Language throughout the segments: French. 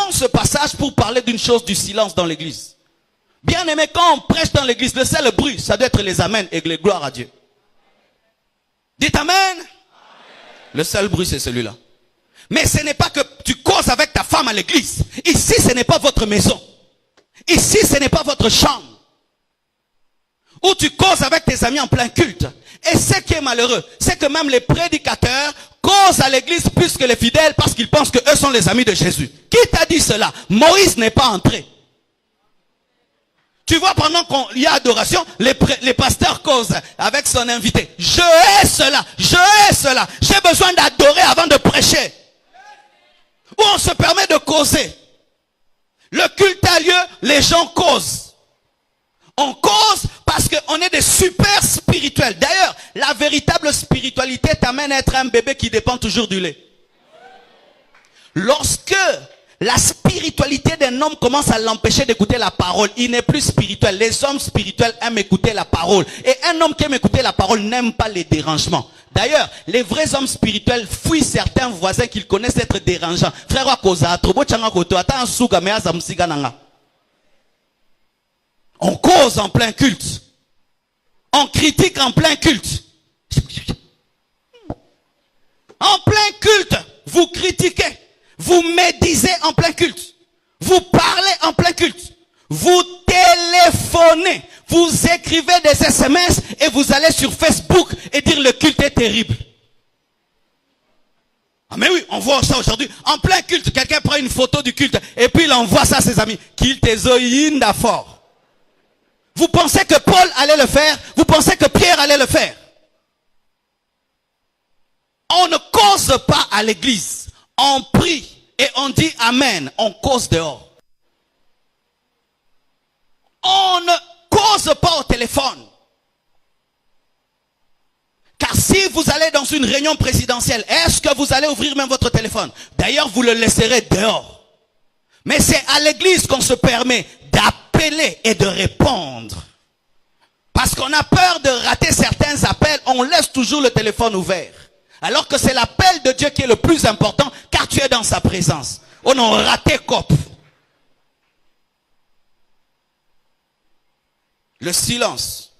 Prenons ce passage pour parler d'une chose, du silence dans l'église. Bien aimé, quand on prêche dans l'église, le seul bruit, ça doit être les amens et les gloires à Dieu. Dites amen. Amen. Le seul bruit, c'est celui-là. Mais ce n'est pas que tu causes avec ta femme à l'église. Ici, ce n'est pas votre maison. Ici, ce n'est pas votre chambre. Ou tu causes avec tes amis en plein culte. Et ce qui est malheureux, c'est que même les prédicateurs causent à l'église plus que les fidèles parce qu'ils pensent qu'eux sont les amis de Jésus. Qui t'a dit cela? Moïse n'est pas entré. Tu vois, pendant qu'il y a adoration, les pasteurs causent avec son invité. Je hais cela, je hais cela. J'ai besoin d'adorer avant de prêcher. Ou on se permet de causer. Le culte a lieu, les gens causent. On cause parce qu'on est des super spirituels. D'ailleurs, la véritable spiritualité t'amène à être un bébé qui dépend toujours du lait. Lorsque la spiritualité d'un homme commence à l'empêcher d'écouter la parole, il n'est plus spirituel. Les hommes spirituels aiment écouter la parole. Et un homme qui aime écouter la parole n'aime pas les dérangements. D'ailleurs, les vrais hommes spirituels fuient certains voisins qu'ils connaissent être dérangeants. Frère, on cause en plein culte. On critique en plein culte. En plein culte, vous critiquez. Vous médisez en plein culte. Vous parlez en plein culte. Vous téléphonez. Vous écrivez des SMS et vous allez sur Facebook et dire le culte est terrible. Ah mais oui, on voit ça aujourd'hui. En plein culte, quelqu'un prend une photo du culte et puis il envoie ça à ses amis. Culte fort. Vous pensez que Paul allait le faire? Vous pensez que Pierre allait le faire? On ne cause pas à l'église. On prie et on dit Amen. On cause dehors. On ne cause pas au téléphone. Car si vous allez dans une réunion présidentielle, est-ce que vous allez ouvrir même votre téléphone? D'ailleurs, vous le laisserez dehors. Mais c'est à l'église qu'on se permet d'appeler et de répondre. Parce qu'on a peur de rater certains appels, on laisse toujours le téléphone ouvert. Alors que c'est l'appel de Dieu qui est le plus important, car tu es dans sa présence. On a raté cop. Le silence.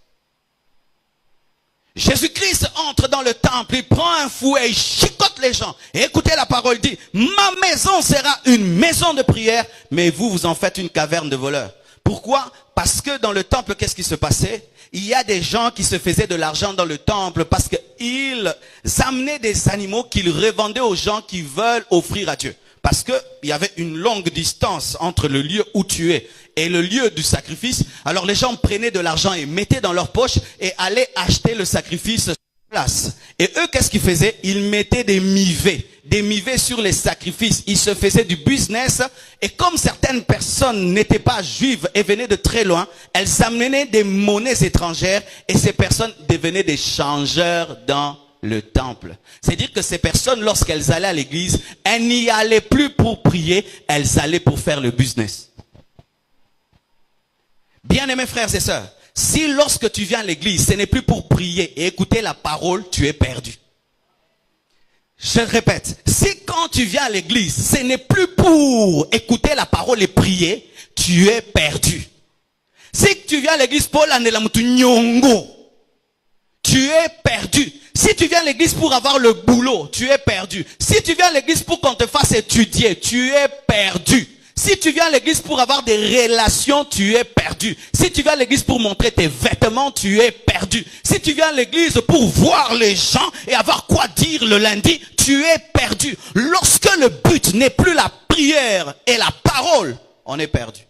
Jésus-Christ entre dans le temple, il prend un fouet, il chicote les gens. Et écoutez la parole, dit, ma maison sera une maison de prière, mais vous, vous en faites une caverne de voleurs. Pourquoi? Parce que dans le temple, qu'est-ce qui se passait? Il y a des gens qui se faisaient de l'argent dans le temple parce qu'ils amenaient des animaux qu'ils revendaient aux gens qui veulent offrir à Dieu. Parce qu'il y avait une longue distance entre le lieu où tu es et le lieu du sacrifice. Alors les gens prenaient de l'argent et mettaient dans leur poche et allaient acheter le sacrifice sur place. Et eux, qu'est-ce qu'ils faisaient? Ils mettaient des mivets sur les sacrifices. Ils se faisaient du business. Et comme certaines personnes n'étaient pas juives et venaient de très loin, elles amenaient des monnaies étrangères et ces personnes devenaient des changeurs dans le temple. C'est-à-dire que ces personnes, lorsqu'elles allaient à l'église, elles n'y allaient plus pour prier, elles allaient pour faire le business. Bien-aimés frères et sœurs, si lorsque tu viens à l'église, ce n'est plus pour prier et écouter la parole, tu es perdu. Je répète, si quand tu viens à l'église, ce n'est plus pour écouter la parole et prier, tu es perdu. Si tu viens à l'église pour tu es perdu. Si tu viens à l'église pour avoir le boulot, tu es perdu. Si tu viens à l'église pour qu'on te fasse étudier, tu es perdu. Si tu viens à l'église pour avoir des relations, tu es perdu. Si tu viens à l'église pour montrer tes vêtements, tu es perdu. Si tu viens à l'église pour voir les gens et avoir quoi dire le lundi, tu es perdu. Lorsque le but n'est plus la prière et la parole, on est perdu.